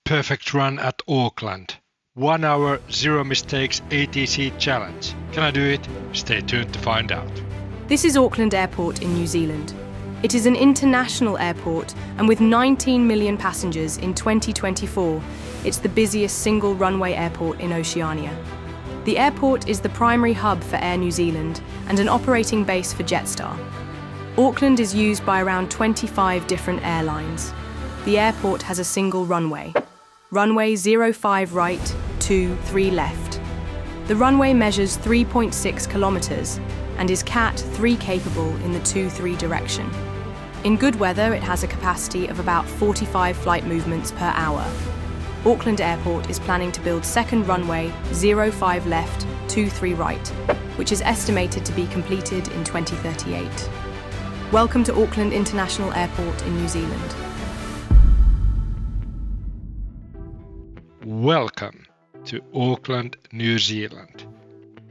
perfect run at Auckland. 1 hour, 0 mistakes ATC challenge. Can I do it? Stay tuned to find out. This is Auckland Airport in New Zealand. It is an international airport, and with 19 million passengers in 2024, it's the busiest single runway airport in Oceania. The airport is the primary hub for Air New Zealand and an operating base for Jetstar. Auckland is used by around 25 different airlines. The airport has a single runway. Runway 05 right, 23 left. The runway measures 3.6 kilometres and is Cat 3 capable in the 2-3 direction. In good weather, it has a capacity of about 45 flight movements per hour. Auckland Airport is planning to build second runway 05 left, 23 right, which is estimated to be completed in 2038. Welcome to Auckland International Airport in New Zealand. Welcome to Auckland, New Zealand.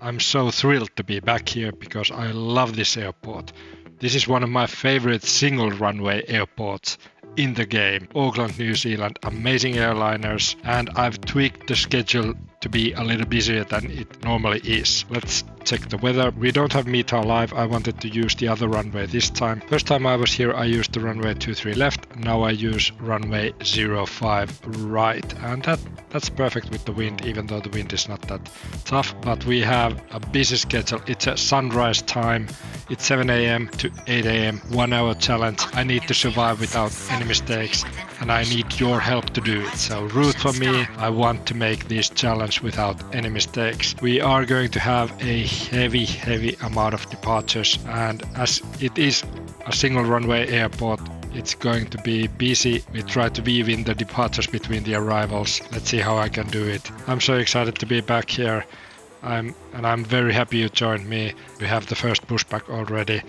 I'm so thrilled to be back here because I love this airport. This is one of my favorite single runway airports in the game. Auckland, New Zealand, amazing airliners, and I've tweaked the schedule to be a little busier than it normally is. Let's check the weather. We don't have META live. I wanted to use the other runway this time. First time I was here, I used the runway 23 left. Now I use runway 05 right, and that's perfect with the wind, even though the wind is not that tough. But we have a busy schedule. It's a sunrise time. It's 7 a.m. to 8 a.m. 1 hour challenge. I need to survive without any mistakes, and I need your help to do it. So root for me. I want to make this challenge without any mistakes. We are going to have a heavy amount of departures, and as it is a single runway airport, it's going to be busy. We try to weave in the departures between the arrivals. Let's see how I can do it. I'm so excited to be back here. I'm very happy you joined me. We have the first pushback already.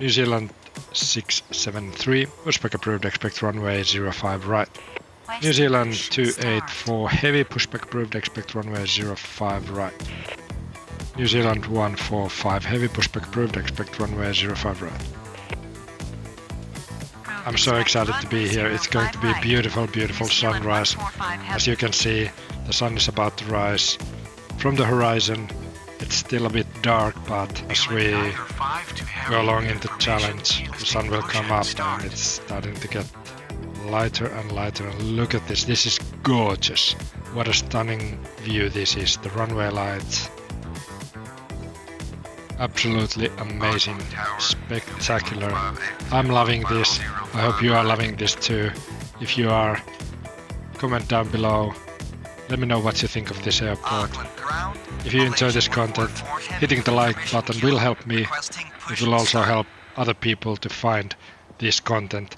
New Zealand 673, pushback approved, expect runway 05 right. New Zealand 284, heavy, pushback approved, expect runway 05 right. New Zealand 145, heavy, pushback approved, expect runway 05 right. I'm so excited to be here. It's going to be a beautiful sunrise. As you can see, the sun is about to rise from the horizon. It's still a bit dark, but as we go along in the challenge, the sun will come up and it's starting to get lighter and lighter. And look at this. This is gorgeous. What a stunning view this is. The runway lights. Absolutely amazing, spectacular. I'm loving this. I hope you are loving this too. If you are, comment down below. Let me know what you think of this airport. If you enjoy this content, hitting the like button will help me. It will also help other people to find this content.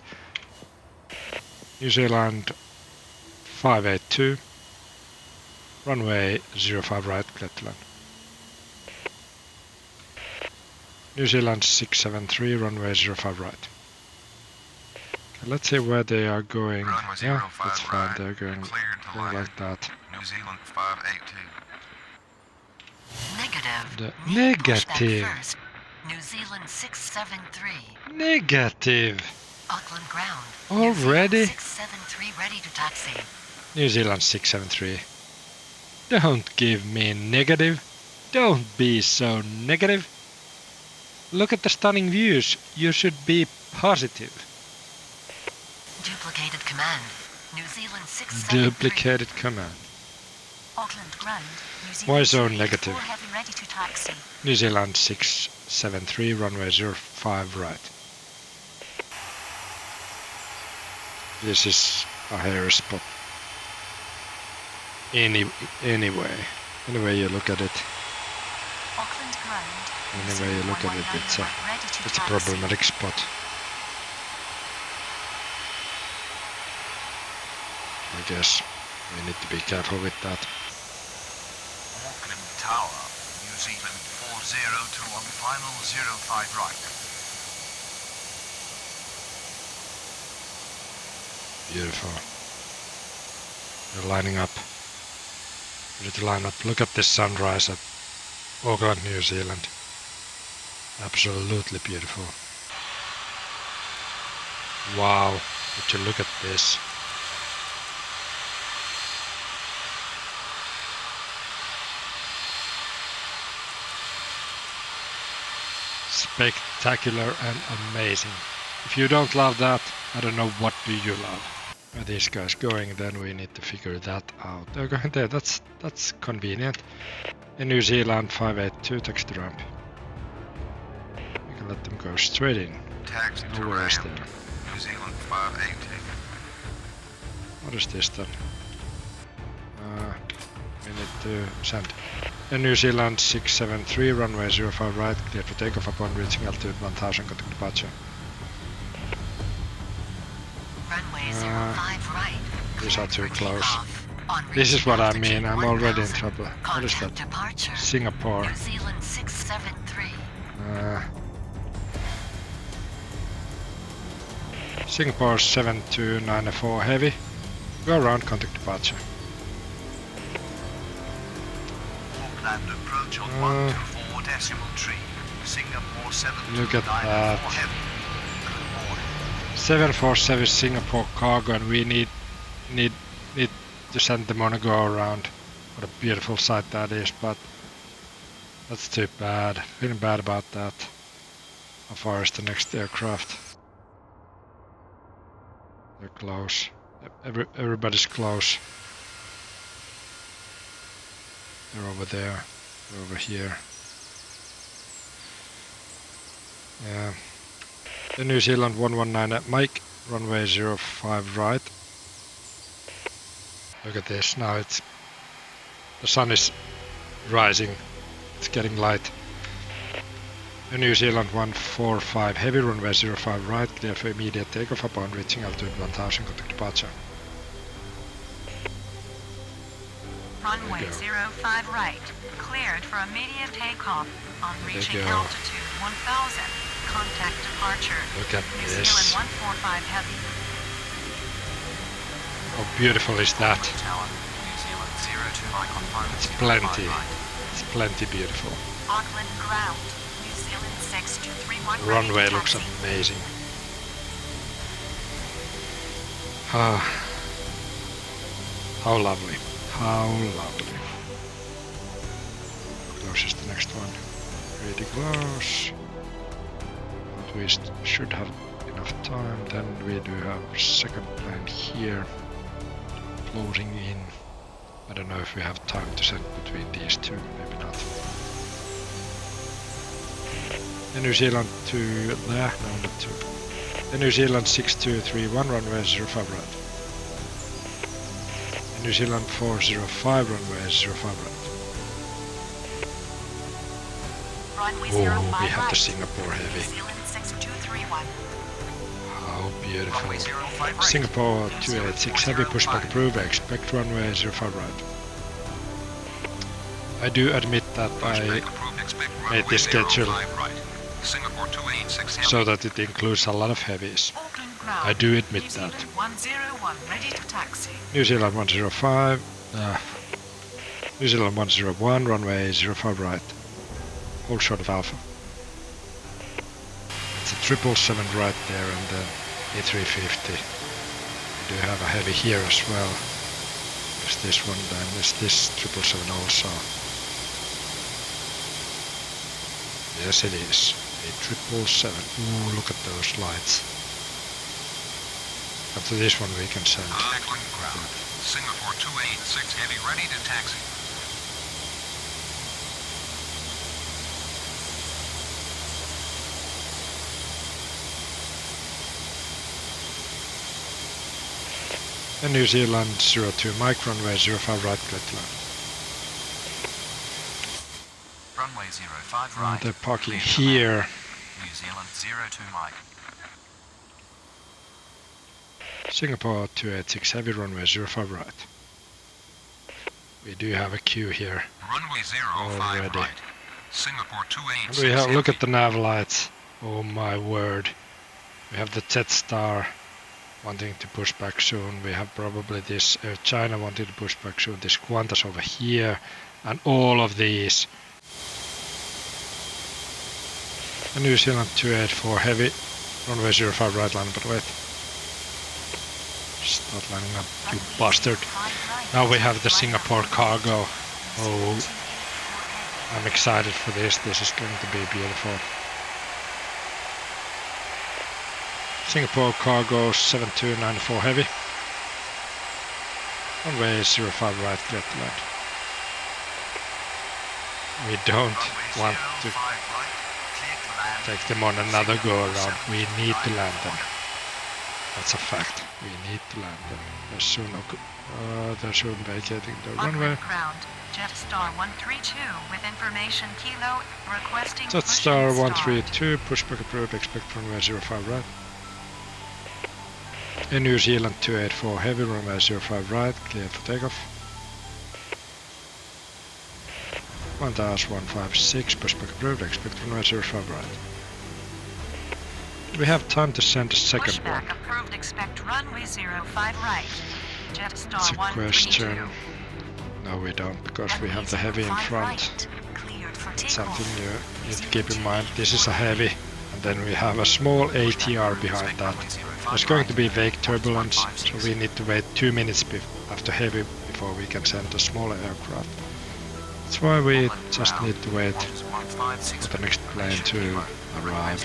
New Zealand 582, runway 05 right, Cleveland. New Zealand 673, runway 05 right. Okay, let's see where they are going. Yeah, that's fine, they're going like that. New Zealand 582. Negative. New Zealand 673. Negative. Auckland ground. Already? 673 ready to taxi. New Zealand 673. Don't give me negative. Don't be so negative. Look at the stunning views. You should be positive. Duplicated command. New Zealand 673. Duplicated command. Auckland ground. New Zealand Why so negative? heavy ready to taxi. New Zealand 673, runway 05 right. This is a hairy spot. Anyway you look at it. Auckland ground. Anyway you look at it, it's a problematic spot. I guess we need to be careful with that. Auckland Tower, New Zealand 402 on final 05 right. Beautiful. They're lining up. Ready to line up. Look at this sunrise at Auckland, New Zealand. Absolutely beautiful. Wow, would you look at this? spectacular and amazing. If you don't love that, I don't know what do you love. Where are these guys going? Then we need to figure that out. They're going there. That's convenient. In New Zealand 582 taxi to ramp. We can let them go straight in. Taxi to No worries ramp. there. New Zealand 580. What is this then? We need to send. In New Zealand 673 runway 05 right, clear for takeoff upon reaching altitude 1000, contact departure. Runway 05 right. These are Cleared too for close. takeoff. On This is reaching what I altitude mean, I'm already in 1000, trouble. What is contact that? departure. Singapore. New Zealand 673. Singapore 7294 heavy. Go around, contact departure. Auckland approach on 124 decimal tree. Singapore 7294 Look at that. heavy. Good morning. 747 Singapore cargo, and we need to send them on a go around. What a beautiful sight that is, but that's too bad. Feeling bad about that. How far is the next aircraft? They're close. Everybody's close. They're over there. They're over here. Yeah. The New Zealand 119 at Mike, runway 05 right. Look at this, now the sun is rising, it's getting light. The New Zealand 145 heavy, runway 05 right, clear for immediate takeoff upon reaching altitude 1000, contact departure. Runway There you 05 right. Cleared for immediate takeoff. On There you reaching go. altitude 1000. Contact departure. Look at New this. Zealand 145 heavy. How beautiful is that? Tower. New Zealand 02 Mike on final It's 05 plenty. right. It's plenty beautiful. Auckland ground. New Zealand 6231. The runway looks amazing. Ah, how lovely. How lovely. How close is the next one? Pretty close. But we should have enough time. Then we do have a second plane here. Closing in. I don't know if we have time to send between these two. Maybe not. The New Zealand to there. No, not two. The New Zealand 6231 runway 05 right. New Zealand 405 runway 05 right. Runway Oh, 05 we have the right. Singapore New heavy. Zealand 6231. How beautiful. Runway 05 right. Singapore 286 heavy pushback approved. Expect runway 05 right. I do admit that I Approved, expect made this runway schedule 05 right. Singapore 286 heavy. so that it includes a lot of heavies. Auckland ground. I do admit New that. Zealand 101 ready to taxi. New Zealand 105. New Zealand 101 runway 05 right. Hold short of Alpha. It's a 777 right there and then A350. We do have a heavy here as well. There's this one, then there's this 777 also. Yes, it is. A 777. Ooh, look at those lights. After this one we can send. Auckland ground. Singapore 286 heavy ready to taxi. And New Zealand 02 Mike runway 05 right, clear to land. Runway 05 And right. they're parking Clear to here. land. New Zealand 02 Mike. Singapore 286 heavy runway 05 right. We do have a queue here. Runway 05 Already. right. Singapore And 286 we have, look heavy. at the nav lights. Oh my word. We have the Jetstar wanting to push back soon. We have probably this Air China wanting to push back soon. This Qantas over here. And all of these. The New Zealand 284 heavy. Runway 05 right line, but wait. Start lining up, you bastard. Now we have the Singapore cargo. Oh, I'm excited for this. This is going to be beautiful. Singapore cargo 7294 heavy. Runway 05 right, clear to land. We don't want to take them on another go around. We need to land them. That's a fact. We need to land them. They're soon vacating the runway. Ground, Jetstar 132 with information kilo requesting Jetstar push and start. 132, pushback approved, expect runway 05 right. In New Zealand 284 heavy, runway 05 right, cleared for takeoff. 1156, pushback approved, expect runway 05 right. We have time to send a second one. Pushback approved, expect runway 05 right. Jetstar That's a 132. question. No, we don't, because we have the heavy in front. Something you need to keep in mind. This is a heavy, and then we have a small ATR behind that. There's going to be vague turbulence, so we need to wait 2 minutes after heavy before we can send a smaller aircraft. That's why we just need to wait for the next plane to arrive.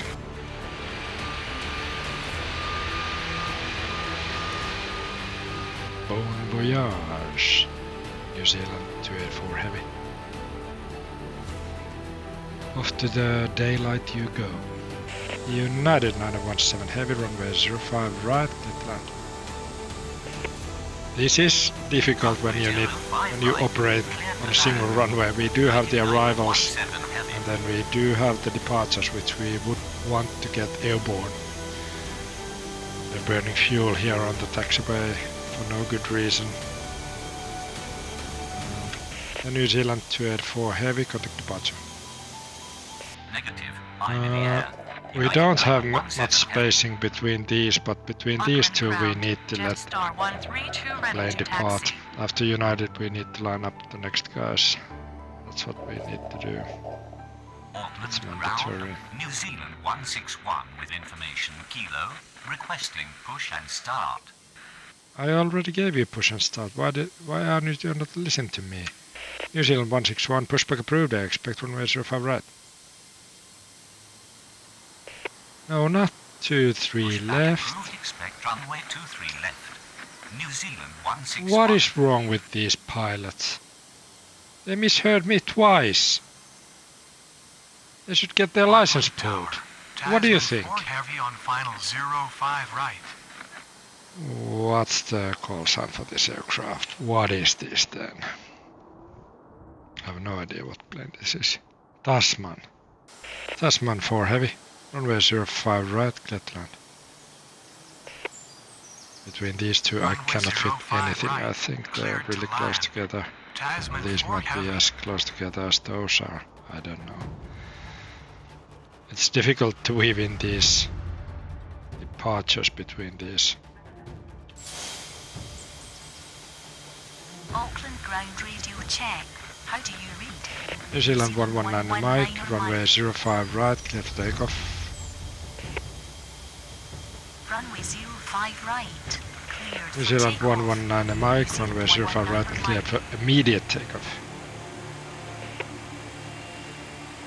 Bon voyage, New Zealand 284 heavy. Off to the daylight you go. United 917 heavy, runway 05 right, clear to land. This is difficult when you operate on a single runway. We do have the arrivals and then we do have the departures, which we would want to get airborne. They're burning fuel here on the taxiway for no good reason. The New Zealand 284 heavy, contact departure. We don't have much spacing between these, but between these two we need to let Jetstar 132 ready plane to depart. taxi. After United we need to line up the next guys. That's what we need to do. It's mandatory. New Zealand 161 with information kilo requesting push and start. I already gave you push and start. Why aren't you not listening to me? New Zealand 161, pushback approved. I expect runway 05 right. No, not 23 Pushback left. approved, expect runway 23 left. New Zealand 161. What is wrong with these pilots? They misheard me twice. They should get their license pulled. What do you think? Heavy on final 05 right. What's the call sign for this aircraft? What is this then? I have no idea what plane this is. Tasman. Tasman 4 heavy. Runway 05 right, clear to land. Between these two I cannot fit anything. I think they're really close together. These might be as close together as those are. I don't know. It's difficult to weave in these departures between these. Auckland ground radio check. How do you read? New Zealand 119 Mike, runway 05 right, clear to takeoff. Runway 05 right. Cleared New for Zealand takeoff. 119 Mike, runway 05 right, cleared for immediate takeoff.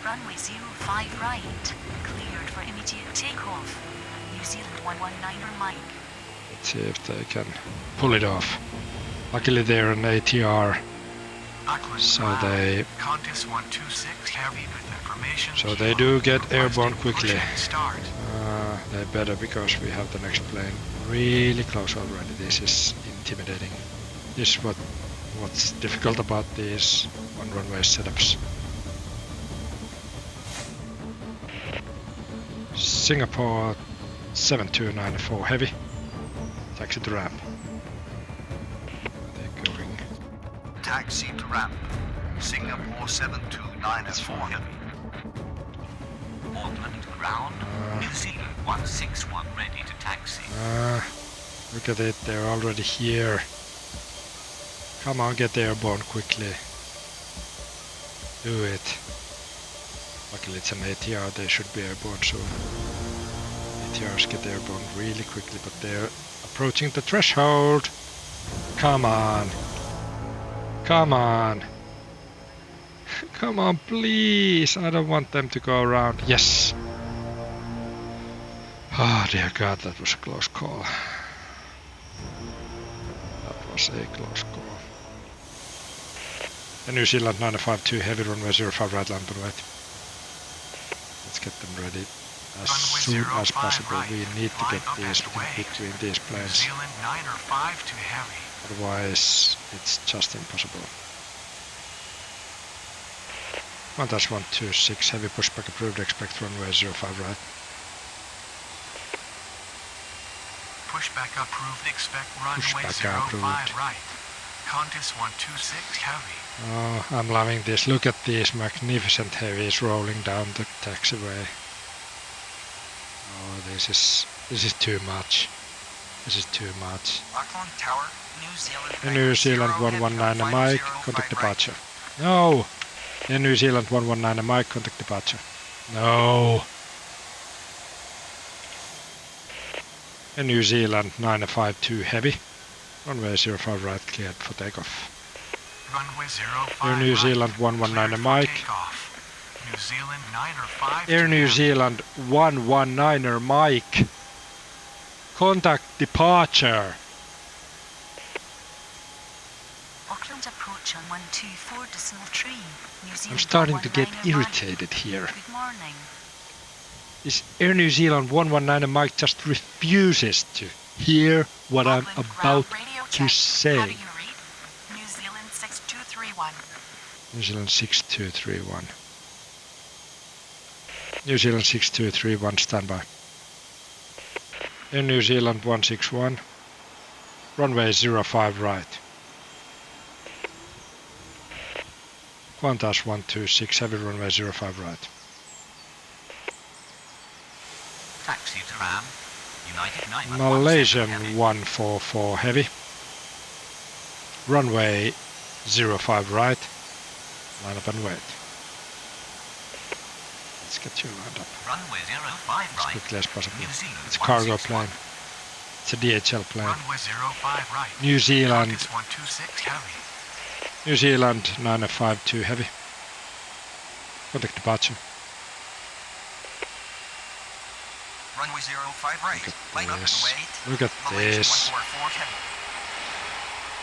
Runway 05 right. Cleared for immediate takeoff. New Zealand 119 Mike. Let's see if they can pull it off. Luckily they're an ATR, so they Qantas 126 heavy with information. So they do get requesting airborne push quickly. and start. they better, because we have the next plane really close already. This is intimidating. This is what's difficult about these one-runway setups. Singapore 7294 heavy. Taxi to ramp. They're going. Taxi to ramp. Singapore 7294 heavy. Auckland ground. New Zealand 161 ready to taxi. Look at it, they're already here. Come on, get airborne quickly. Do it. Luckily it's an ATR, they should be airborne soon. ATRs get airborne really quickly, but they're approaching the threshold. Come on. Come on. Come on, please. I don't want them to go around. Yes. Oh dear God, that was a close call. That was a close call. And New Zealand 952 heavy runway 05 right land and wait. Let's get them ready as soon as possible. Right. We need to get Line up these and in wait. between these New planes. Zealand 952 heavy. Otherwise, it's just impossible. Qantas 126 heavy pushback approved. Expect runway 05 right. Pushback approved. Expect runway Pushback 05 approved. right. Qantas 126 heavy. Oh, I'm loving this. Look at these magnificent heavies rolling down the taxiway. Oh, this is too much. This is too much. Auckland Tower, New Zealand. And New Zealand 119 Mike, contact departure. No! And New Zealand 119 Mike, contact departure. No! And New Zealand 952 heavy. Runway 05 right, cleared for takeoff. Runway 05 Air New right. Zealand 119 Cleared for Mike. takeoff. New Zealand 905 Air to New heavy. Zealand 119er Mike. Contact departure. Auckland approach on 124.3. New Zealand I'm starting to get 119 Mike. irritated here. Good morning. This Air New Zealand 119 Mike just refuses to hear what I'm Auckland about ground radio to check. say. How do you read? New Zealand 6231. New Zealand 6231. New Zealand 6231, standby. Air New Zealand 161. Runway 05 right. Qantas 126, heavy runway 05 right. Taxi tram. United 911 Malaysian heavy. 144 heavy. Runway 05 right. Line up and wait. Let's get you lined up Runway 05 as right. quickly as possible. New Zealand It's a cargo 161. plane. It's a DHL plane. Runway 05 right. New Zealand, Qantas 126 heavy. New Zealand 952 heavy. Contact departure. Runway 05 right. Line up and Yes. wait. Look at Malaysia this. 144 heavy.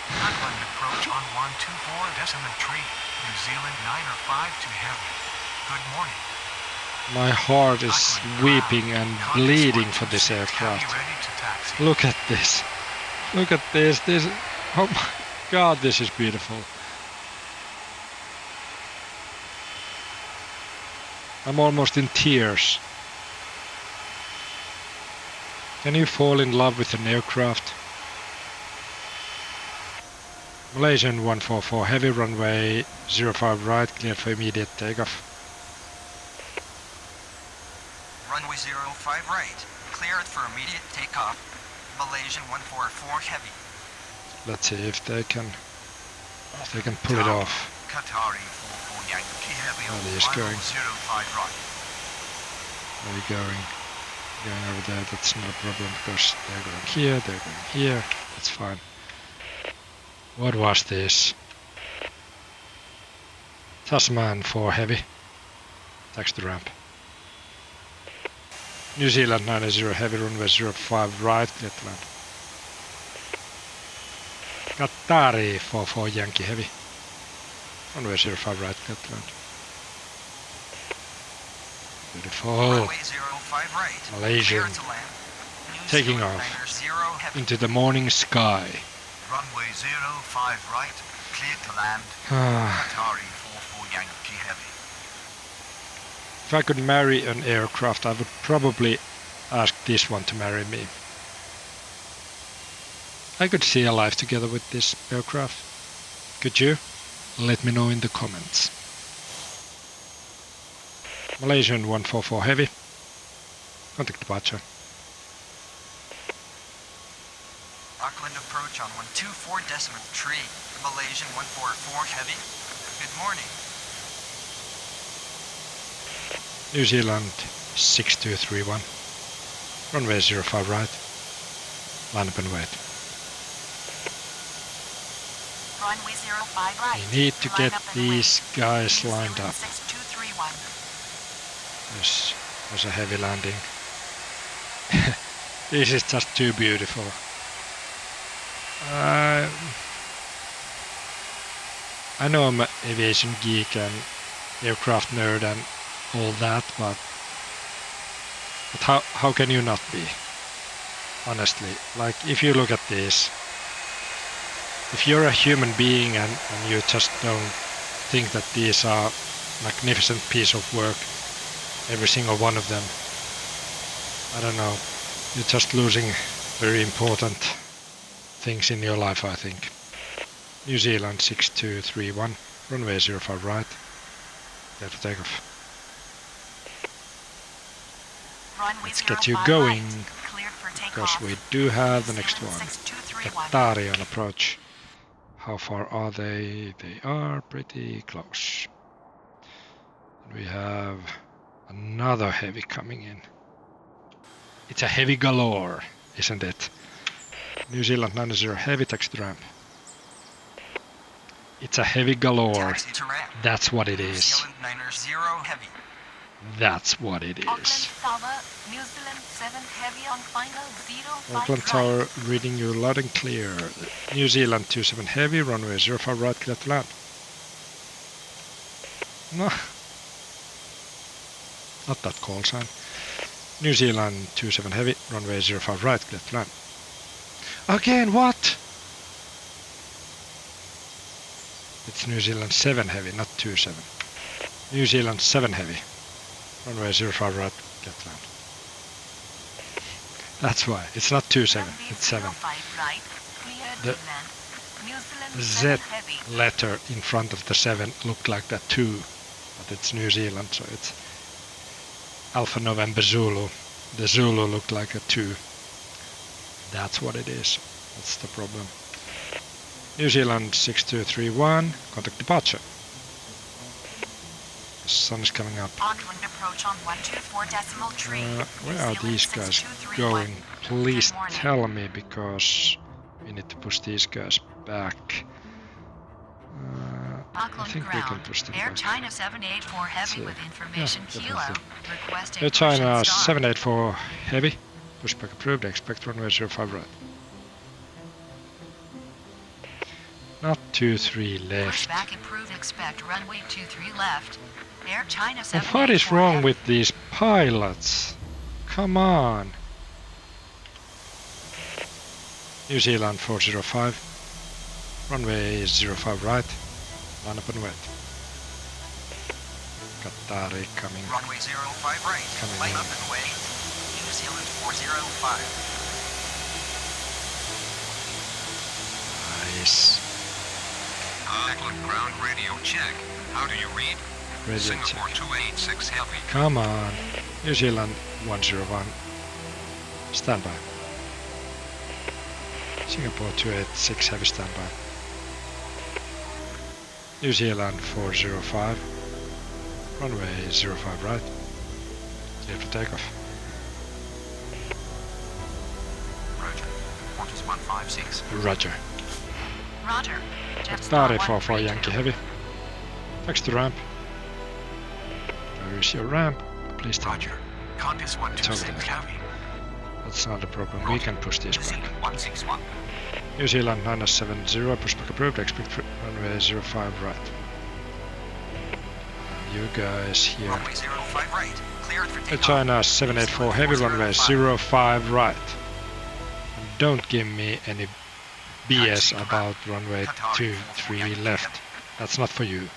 Auckland approach on 124.3. New Zealand 905 to heavy. Good morning. My heart is Auckland weeping and ground. bleeding Qantas for this 126 heavy aircraft. ready to taxi. Look at this. Look at this. This. Oh my God, this is beautiful. I'm almost in tears. Can you fall in love with an aircraft? Malaysian 144 heavy runway 05 right, cleared for immediate takeoff. Runway 05 right. Cleared for immediate takeoff. Malaysian 144 heavy. Let's see if they can pull it off. Qatari 44 Yankee heavy Oh, on he is final going. 05 right. Where are you going? Going over there, that's not a problem because they're going here, they're going here. That's fine. What was this? Tasman 4 heavy. Taxi to ramp. New Zealand 90 heavy runway 05 right, clear to land. Qatari 44 Yankee heavy. Runway 05 right, clear to land. Beautiful. Runway 05 right. Malaysian. Cleared to land. New Taking Zealand off. 90 heavy. Into the morning sky. Runway 05 right. Clear to land. Ah, Qatari 44 Yankee heavy. if I could marry an aircraft, I would probably ask this one to marry me. I could see a life together with this aircraft. Could you? Let me know in the comments. Malaysian 144 heavy. Contact departure. Auckland approach on 124.3. Malaysian 144 heavy. Good morning. New Zealand 6231. Runway 05 right. Line up and wait. Runway 05 right. We need to Line get up and these wait. guys New lined Zealand up. 6231. There's a heavy landing. This is just too beautiful. I know I'm an aviation geek and aircraft nerd and all that, but how can you not be? Honestly, like if you look at this, if you're a human being and you just don't think that these are magnificent piece of work, every single one of them, I don't know, you're just losing very important things in your life, I think. New Zealand 6231, runway 05 right, clear for takeoff. Let's get you going, because we do have the next one. Qatari on approach. How far are they? They are pretty close. We have another heavy coming in. It's a heavy galore, isn't it? New Zealand 90 heavy, taxi to ramp. It's a heavy galore. That's what it is. That's what it is. Auckland Tower reading you loud and clear. New Zealand 27 heavy, runway 05 right, clear to land. No. Not that call sign. New Zealand 27 heavy, runway 05 right, clear to land. Again, what? It's New Zealand 7 heavy, not 27. New Zealand 7 heavy, runway 05 right, clear to land. That's why. It's not 27, it's 7. The Z letter in front of the 7 looked like that 2, but it's New Zealand, so it's Alpha November Zulu. The Zulu looked like a 2. That's what it is. That's the problem. New Zealand 6231, contact departure. The sun is coming up. Where are these guys going? Please tell me, because we need to push these guys back. I think we can push them back. Air China 784 heavy with information kilo. Air China 784 heavy. Pushback approved. Expect runway 05 right. Not 23 left. Pushback approved. Expect runway 23 left. Air China 784 what is wrong with these pilots? Come on. New Zealand 405. Runway 05 right. Line up and wet. Qatari coming. Runway 05 right. Coming Line in. up and wait. New Zealand 405. Nice. Auckland ground radio check. How do you read? Radio Singapore check. 286 heavy. Come on. New Zealand 101. Standby. Singapore 286 heavy standby. New Zealand 405. Runway 05 right. Clear for takeoff. Roger. Qantas 156. Roger. Roger. Qatari 44 Yankee heavy. Taxi to ramp. Where is your ramp? Please tell me. Roger. Qantas 126 there. heavy. That's not a problem. We can push this New back. Zealand 161. New Zealand 970, pushback approved, expect runway 05 right. You guys here. Runway 05 right. Cleared for Air takeoff. China 784 heavy, runway 05 right. And don't give me any BS about runway 23 left. That's not for you.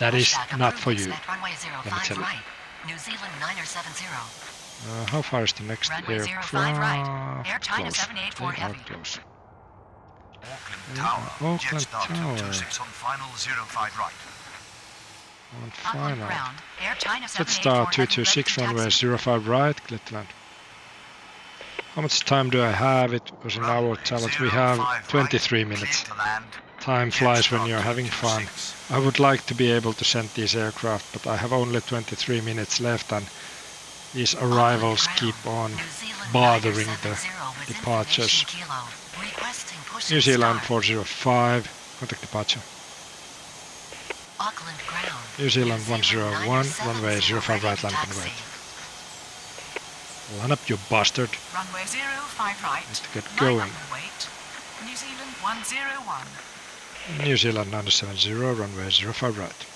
That is not for you. Runway Let me 05 tell you. right. New Zealand 970. How far is the next Runway 05 aircraft? right. Air China Close. 784 They are heavy. close. Auckland Yeah, Tower. Auckland Jetstar Tower. 226 on final 05 right. On Auckland final. ground. Air China Jetstar 226 runway 05 right, clear to land. How much time do I have? It was an hour challenge. We have 23 minutes. Time flies when you're having fun. I would like to be able to send these aircraft, but I have only 23 minutes left, and these arrivals keep on bothering the departures. New Zealand 405, contact departure. Auckland ground. New Zealand 101, runway 05 right, land and wait. Line up, you bastard. Runway 05 right. Need to get 9 going. up and wait. New Zealand 101. New Zealand 970, runway 05 right.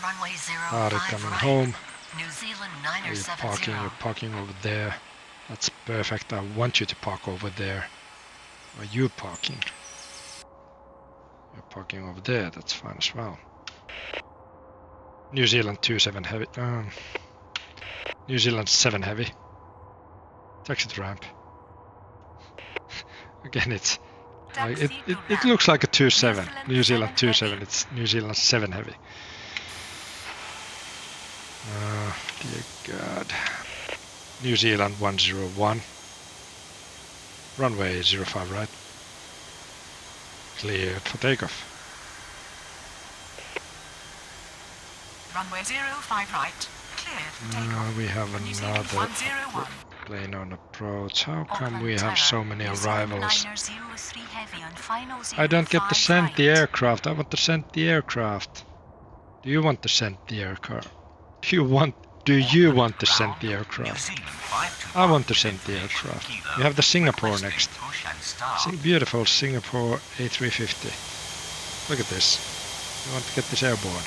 Runway 05 Ari coming right. home. New Zealand You're 970. parking over there. That's perfect. I want you to park over there. Are you parking? You're parking over there. That's fine as well. New Zealand 27 heavy. New Zealand 7 heavy. Taxi to ramp. Again, it's like, it looks like a 27. New Zealand 27. It's New Zealand 7 heavy. Dear God. New Zealand 101. Runway 05 right. Cleared for takeoff. Runway 05 right. Cleared for takeoff. We have New Zealand another 101. plane on approach. How come Auckland we have Tower, so many New Zealand arrivals? 903 heavy on final I don't get to 05 send the right. aircraft. I want to send the aircraft. Do you want to send the aircraft? Do you want to send the aircraft? I want to send the aircraft. We have the Singapore next. Beautiful Singapore A350. Look at this. We want to get this airborne.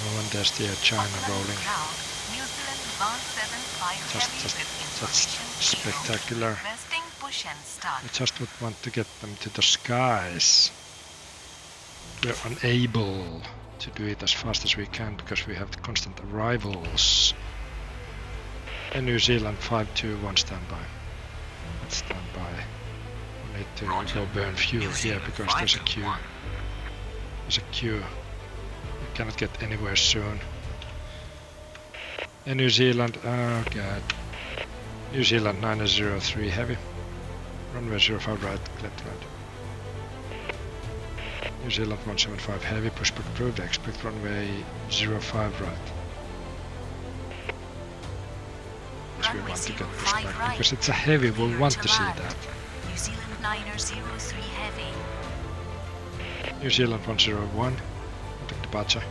Oh, and there's the Air China Auckland rolling. ground, New Zealand 175 heavy with That's information kilo. spectacular. Resting push and start. We just would want to get them to the skies. We're unable to do it as fast as we can because we have the constant arrivals. And New Zealand 521 standby. Let's stand by. We need to go burn fuel here because there's a queue. There's a queue. We cannot get anywhere soon. And New Zealand, oh god. New Zealand 903 heavy. Runway 05 right, clear to land. New Zealand 175 heavy, pushback approved, expect runway 05 right. Yes, we Runway want to get 05 pushback right. because it's a heavy, we Clear want to to see land. that. New Zealand 903 heavy. New Zealand 101, contact departure.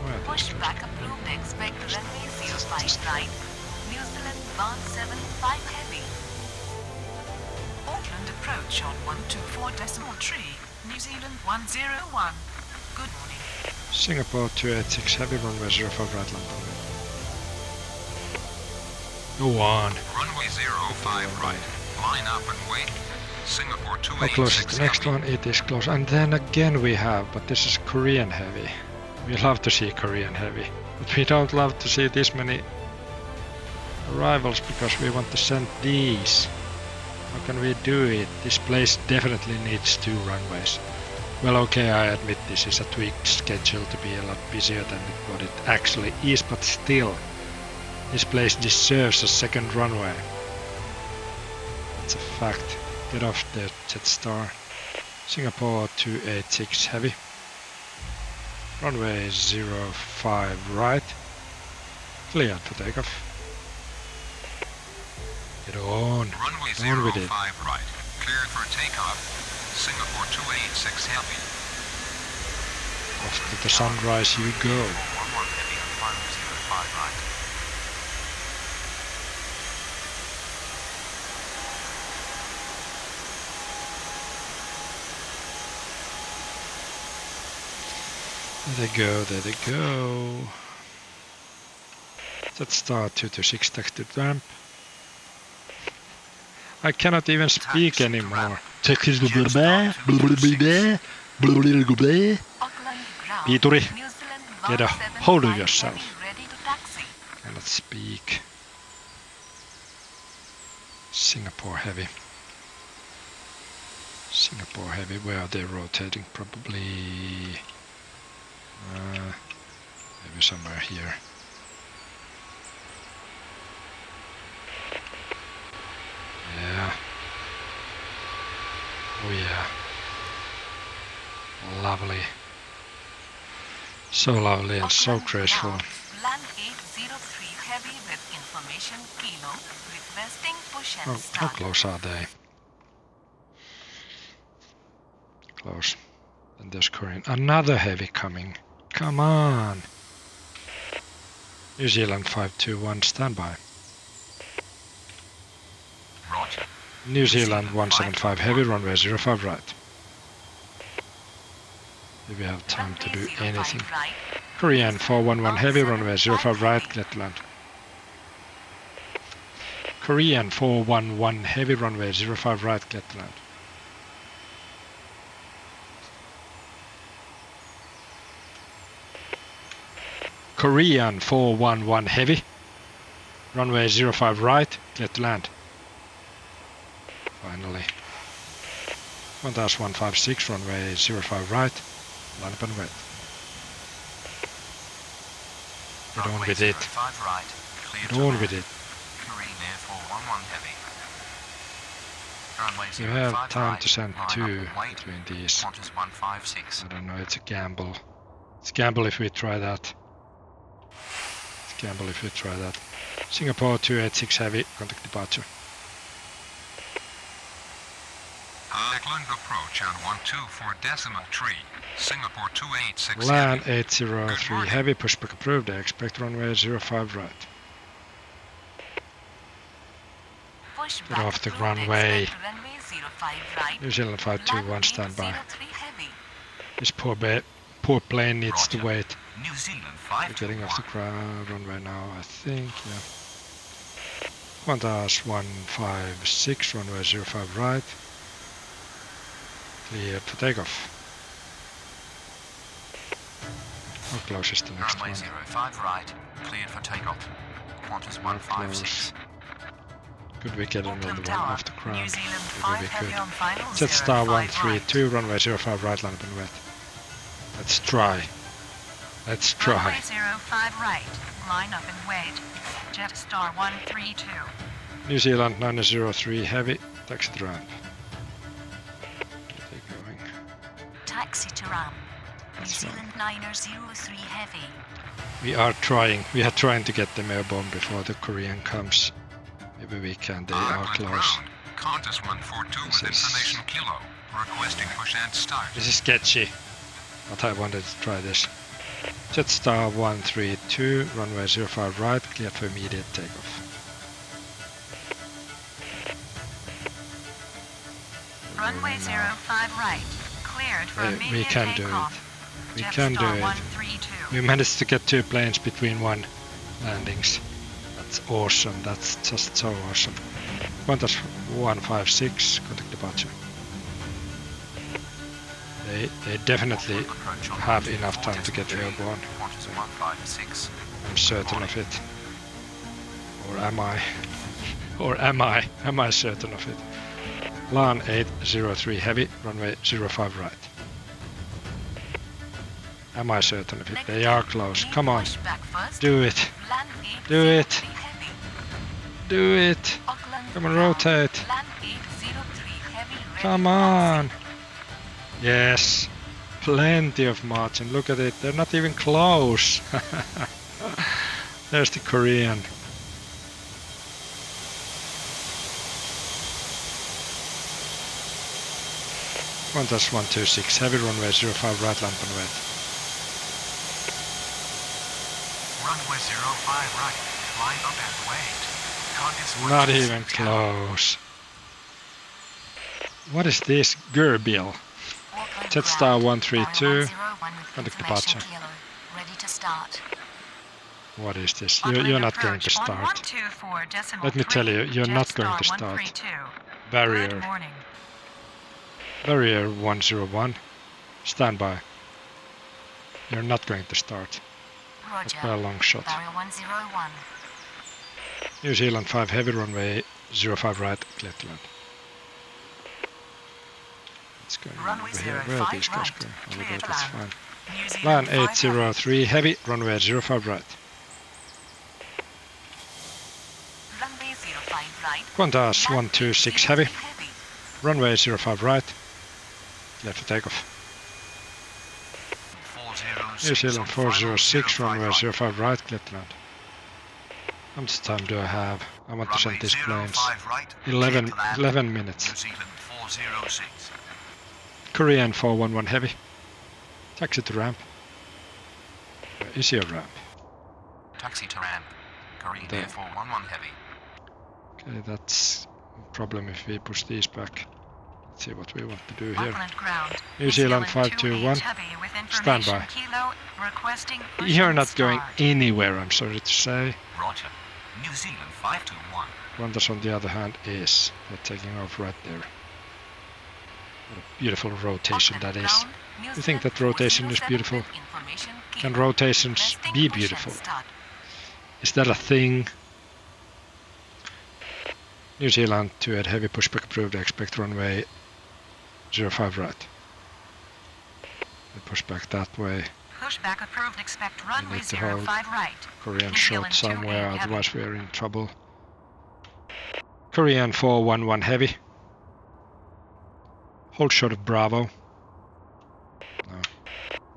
Where are these Push things? back approved, expect runway 05 right. New Zealand 175 heavy. Auckland approach on 124.3. New Zealand 101. Good morning. Singapore 286 heavy, runway 05 right, land on. Go on. Runway 05 right. Line up and wait. Singapore How close is 286 the next heavy. one? It is close. And then again we have, but this is Korean heavy. We love to see Korean heavy. But we don't love to see this many arrivals because we want to send these. How can we do it? This place definitely needs 2 runways. Well, okay, I admit this is a tweaked schedule to be a lot busier than what it actually is, but still, this place deserves a 2nd runway. That's a fact. Get off there, Jetstar. Singapore 286 heavy. Runway 05 right. Cleared for takeoff. Get on. Runway On with it. 05 right. Cleared for takeoff. Singapore 286 heavy. Off to the sunrise you go. One more heavy on final 05 right. There they go, there they go. Let's start 226 taxi to ramp. I cannot even speak anymore. Auckland Piituri, New Zealand get a hold of 175 yourself. heavy, ready to taxi. Cannot speak. Singapore heavy. Singapore heavy, where are they rotating? Probably maybe somewhere here. Yeah. Oh yeah. Lovely. So lovely and so Auckland graceful. ground, Land 803 heavy with information kilo. Requesting push and How start. close are they? Close. And there's Korean. Another heavy coming. Come on. New Zealand 521, standby. Roger. New Zealand 175 heavy, runway 05 right. Do we have time to do anything? Korean 411 heavy, runway 05 right, clear to land. Korean 411 heavy, runway 05 right, clear to land. Korean 411 heavy, runway 05 right, clear to land. Finally. 1156, runway 05 right, line up and wait. Get on with it. 05 right. Clear Get to on land. with it. Korean Air 411 heavy. Runway You have 05 time right. to send Line up two and wait. between these. Qantas 156. I don't know, it's a gamble. It's a gamble if we try that. It's a gamble if we try that. Singapore 286 heavy, contact departure. Auckland approach on 124.3. Singapore 286 Land heavy. 803 heavy, pushback approved. I expect runway 05 right. Pushback off the approved. runway. Expect runway 05 right. New Zealand 521, Land standby. 803 heavy. This poor plane needs to Roger. wait. New Zealand We're getting off the 521. runway now, I think, yeah. Qantas 156, runway 05 right. Cleared for takeoff. How close is the next Runway one? 05 right. Cleared for takeoff. Qantas Not 156. Could we get another Auckland one Tower. off the ground? New Zealand Maybe 5 we heavy could. on final. Jetstar 05 132, runway 05 right, line up and wet. Let's try. Let's right. Runway try. 05 right. Line up and wait. Jetstar 132. New Zealand 903 heavy, taxi to ramp. Get going. Taxi to ramp. New That's right. Zealand 903 heavy. We are trying to get them airborne before the Korean comes. Maybe we can, they are Auckland close. ground. Qantas 142 This with is- information kilo. Requesting push and start. This is sketchy, but I wanted to try this. Jetstar 132, runway 05 right, clear for immediate takeoff. Runway 05 right. Cleared for We immediate can do it. takeoff. We Jetstar can do it. 132. We managed to get 2 planes between 1 landings. That's awesome, that's just so awesome. Qantas 156, contact departure. They definitely Approach on have enough time to get 123. airborne. Qantas 156. I'm certain of it. Or am I? Or am I? Am I certain of it? LAN 803 heavy, runway 05 right. Am I certain of it? They are close. Come on. Pushback first. Do it. Land Do it. 803 heavy. Do it. Auckland Come on, ground. rotate. Land 803 heavy. ready Come for on. taxi. Yes. Plenty of margin. Look at it. They're not even close. There's the Korean. Qantas 126, heavy runway 05 right, lamp and wet. Runway 05 right. Line up and wait. Qantas Not 126 even down. close. What is this? Gerbil. Auckland Jetstar ground. 132, Barrier 101 with contact information departure. kilo. Ready to start. What is this? Auckland You're not going to approach on start. 124.3. Let me tell you, you're not going to Jetstar start. 132. Good Barrier. morning. Barrier 101. Standby. You're not going to start. Not Roger. by a long shot. Barrier 101. New Zealand 5 heavy runway 05 right, clear to land. It's going Runway over here. Where are 05 these guys right. going? Oh, Clear to that's land. fine. New Zealand Line 5 heavy. 803 heavy, runway 05 right. Runway 05 right. Qantas Land 126 heavy, 803 heavy. runway 05 right, clear for takeoff. 406 New Zealand on final 406, 05 runway right. 05 right, clear to land. How much time do I have? I want to send Runway these planes. 05 right. 11, Clear to land. 11 New minutes. Zealand 406. Korean 411 heavy. Taxi to ramp. easier ramp. Taxi to ramp. Korean There. Air 411 heavy. Okay, that's a problem if we push these back. Let's see what we want to do here. Auckland ground. New Zealand 521. Heavy with Stand information by. Kilo requesting push You're and not going start. anywhere, I'm sorry to say. Roger. New Zealand 521. Qantas, on the other hand, is. They're taking off right there. What a beautiful rotation that Auckland is. ground, New You think Zealand that rotation is 407 beautiful? with information Can Kilo rotations requesting be push and beautiful? start. Is that a thing? New Zealand 28 heavy pushback approved. Expect runway 05 right. We push back that way. Pushback approved. Expect runway need to hold 05 right. Korean New short Zealand 28 somewhere, heavy. otherwise we are in trouble. Korean 411 heavy. Hold short of Bravo. No.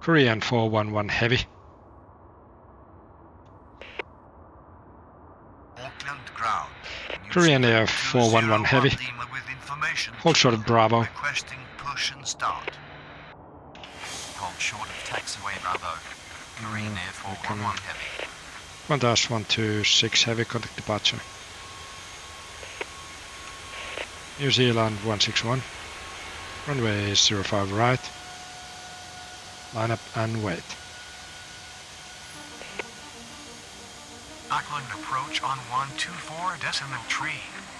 Korean 411 heavy. Auckland ground. New Korean Zealand Air 411 heavy. 201 Lima with information Hold short of Kilo Bravo. requesting push and start. Hold short of taxiway Bravo. Korean Air 411 heavy. Qantas 126 heavy, contact departure. New Zealand 161. Runway 05 right. Line up and wait. Auckland approach on 124.3.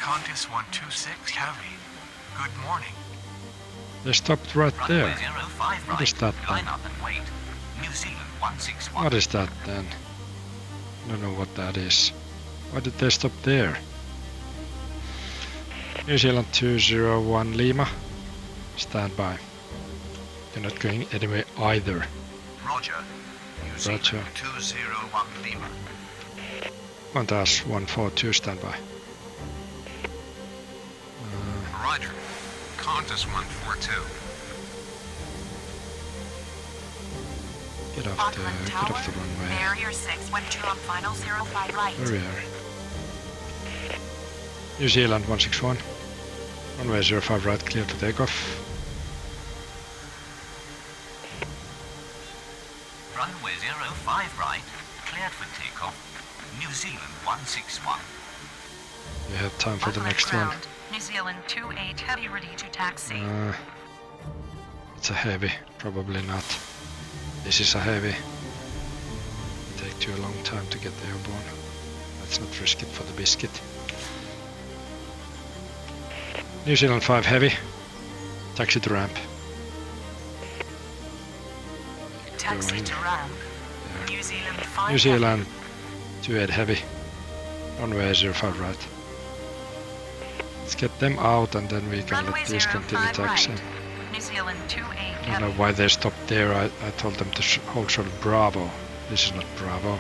Qantas 126 heavy. Good morning. They stopped right Runway there. 05 What right. is that Line then? up and wait. New Zealand 161. What is that then? I don't know what that is. Why did they stop there? New Zealand 201 Lima. Stand by. You're not going anywhere either. Roger. New Zealand Roger. 201 Lima. Qantas 142 stand by. Roger. Qantas 142. Get off Auckland the Tower. runway. Barrier 6 went to on final 05 right. Where we are. New Zealand 161. Runway 05 right, clear to takeoff. Runway 05 right. Cleared for takeoff. New Zealand 161. We have time for the Auckland next ground. one. New Zealand 28 heavy ready to taxi. It's a heavy, probably not. This is a heavy. It'll take too long time to get airborne. Let's not risk it for the biscuit. New Zealand 5 heavy. Taxi to ramp. Taxi going to ramp. there. New Zealand 5 New Zealand 28 heavy. Runway 05 right. Let's get them out and then we can Runway let these continue 05 taxiing. right. New Zealand 28 I don't know heavy. why they stopped there. I told them to hold short of Bravo. This is not Bravo.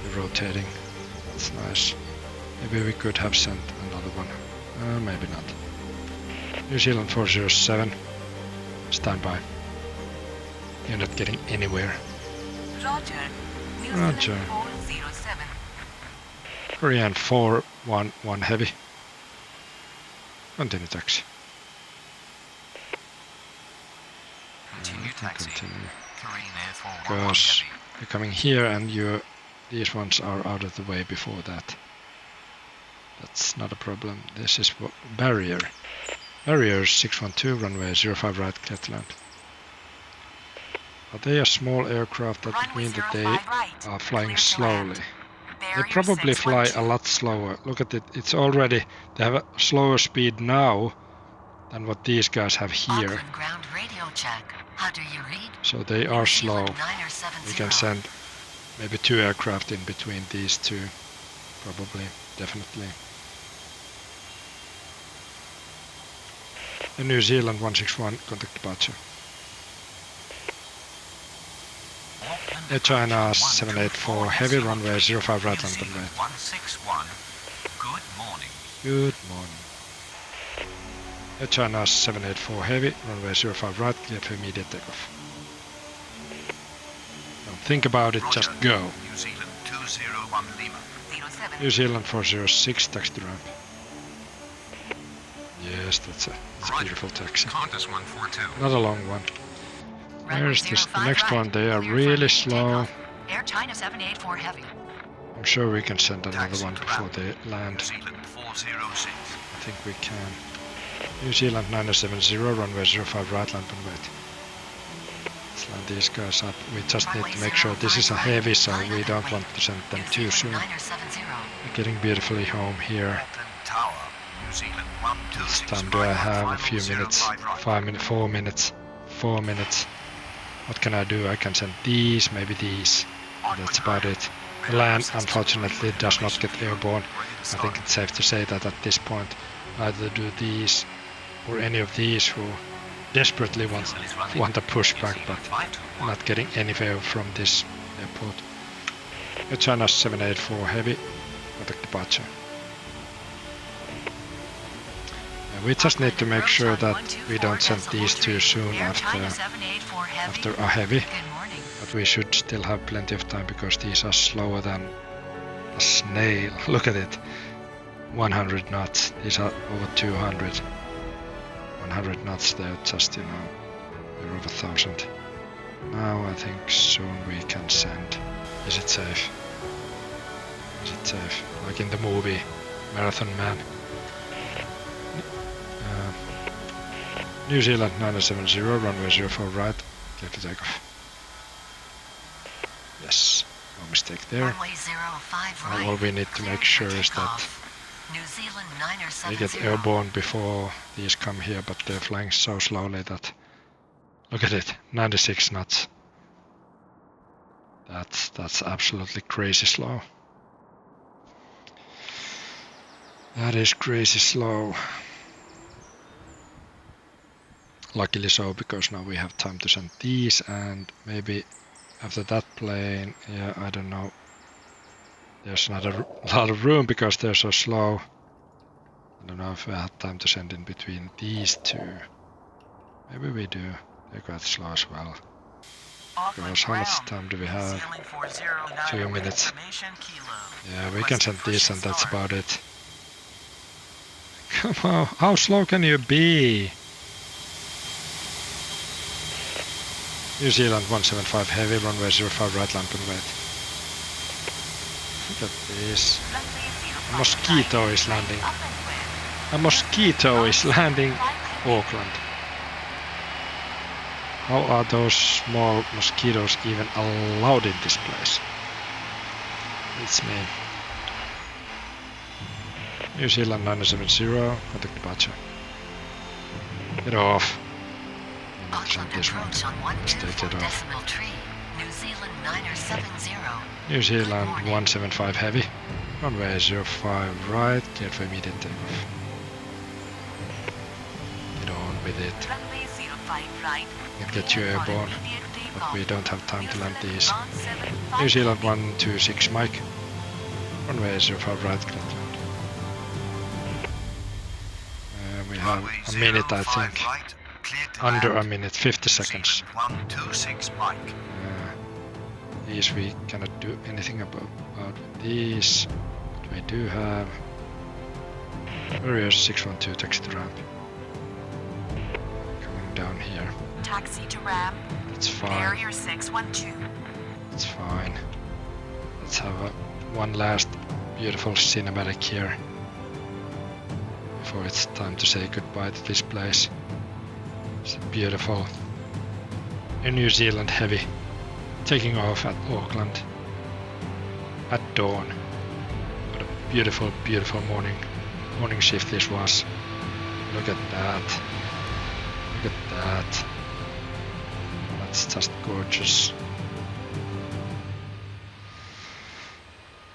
They're rotating. That's nice. Maybe we could have sent another one. Maybe not. New Zealand 407. Stand by. You're not getting anywhere. Roger. New Roger. Zealand 407. Korean 411 heavy. Continue taxi. Continue taxi. Continue. Korean Air 411 Because heavy. you're coming here and these ones are out of the way before that. That's not a problem. This is barrier. Barrier 612, runway 05 right, clear to land. Are they a small aircraft? That would Runway mean that they 05 right. are flying Clear to slowly. land. They Barrier probably fly 612. a lot slower. Look at it. It's already, they have a slower speed now than what these guys have here. Auckland ground radio check. How do you read? So they are New slow. Zealand 970. We can send maybe 2 aircraft in between these two. Probably, definitely. And New Zealand 161, contact departure. Auckland Air China approach 784 heavy, runway 05 right, New London Zealand right. 161. Good morning. Good morning. Air China 784 heavy, runway 05 right, clear for immediate takeoff. Don't think about it, just Roger. go. New Zealand 201 Lima. 07. New Zealand 406, taxi to ramp. Yes, that's a Roger. beautiful taxi. Qantas 142. Not a long one. Runway Where's this? The 05 next right. one, they are Clear for really immediate slow. takeoff. China 784 heavy. I'm sure we can send another Taxi one to before ramp. they New land. Zealand 406. I think we can. New Zealand 970, runway 05 right, land and wait. Let's line these guys up. We just need to make sure this is a heavy, so we don't want to send them too soon. We're getting beautifully home here. Auckland Tower. New Zealand 126. This time do I have a few minutes? 5 minutes, 4 minutes, 4 minutes. What can I do? I can send these, maybe these. That's about it. The land unfortunately does not get airborne. I think it's safe to say that at this point either do these or any of these who desperately want a pushback but not getting anywhere from this airport. China 784 heavy, contact departure. We just need to make sure that we don't send these too soon after a heavy. But we should still have plenty of time because these are slower than a snail. Look at it. 100 knots. These are over 200. 100 knots, they're just, they're over 1,000. Now I think soon we can send. Is it safe? Is it safe? Like in the movie Marathon Man. New Zealand 970, runway 04 right, clear to take off. Yes, no mistake there. Runway 05 right. All we need to make sure is that New Zealand we get 970. airborne before these come here, but they're flying so slowly that... Look at it, 96 knots. That's absolutely crazy slow. That is crazy slow. Luckily so, because now we have time to send these, and maybe after that plane, yeah, I don't know. There's not a lot of room because they're so slow. I don't know if we have time to send in between these two. Maybe we do. They're quite slow as well. Because how much time do we have? 2 minutes. Yeah, we can send these and that's about it. Come on, how slow can you be? New Zealand 175 heavy, runway 05 right, land and wait. Look at this. A mosquito is landing. A mosquito is landing Auckland. How are those small mosquitoes even allowed in this place? It's me. New Zealand 970, contact departure. Get off. Auckland This one. approach on Let's take it off. 124.3. New Zealand 970. New Zealand 175 heavy. Runway 05 right, cleared for immediate takeoff. Get on with it. Runway 05 right. Can get you airborne, but we don't have time to land these. New Zealand 126 Mike. Runway 05 right, cleared to land. We have a minute, I think. Under a minute, 50 seconds. 126 Mike. These we cannot do anything about these. But we do have Warrior 612 taxi to ramp. Coming down here. Taxi to ramp. It's fine. Barrier 612. It's fine. Let's have one last beautiful cinematic here before it's time to say goodbye to this place. It's beautiful. A New Zealand heavy taking off at Auckland at dawn. What a beautiful, beautiful morning shift this was. Look at that. Look at that. That's just gorgeous.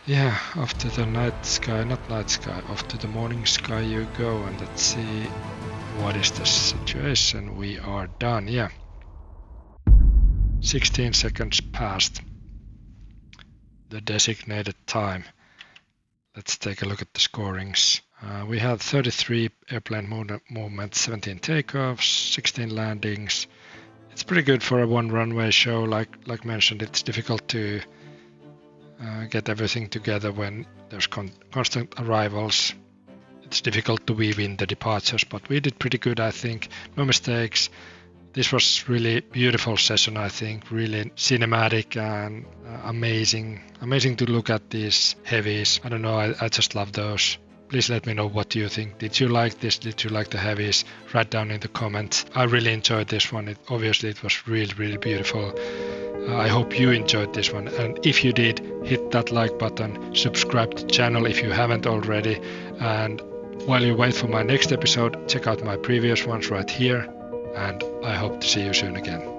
Yeah, off to the night sky, not night sky, off to the morning sky you go, and let's see what is the situation. We are done, yeah. 16 seconds past the designated time. Let's take a look at the scorings. We had 33 airplane movements, 17 takeoffs, 16 landings. It's pretty good for a one runway show. Like mentioned, it's difficult to get everything together when there's constant arrivals. It's difficult to weave in the departures, but we did pretty good, I think. No mistakes. This was really beautiful session, I think, really cinematic and amazing to look at these heavies. I don't know, I just love those. Please let me know what you think. Did you like this? Did you like the heavies? Write down in the comments. I really enjoyed this one. Obviously it was really beautiful. I hope you enjoyed this one, and if you did, hit that like button, subscribe to the channel if you haven't already, and while you wait for my next episode, check out my previous ones right here, and I hope to see you soon again.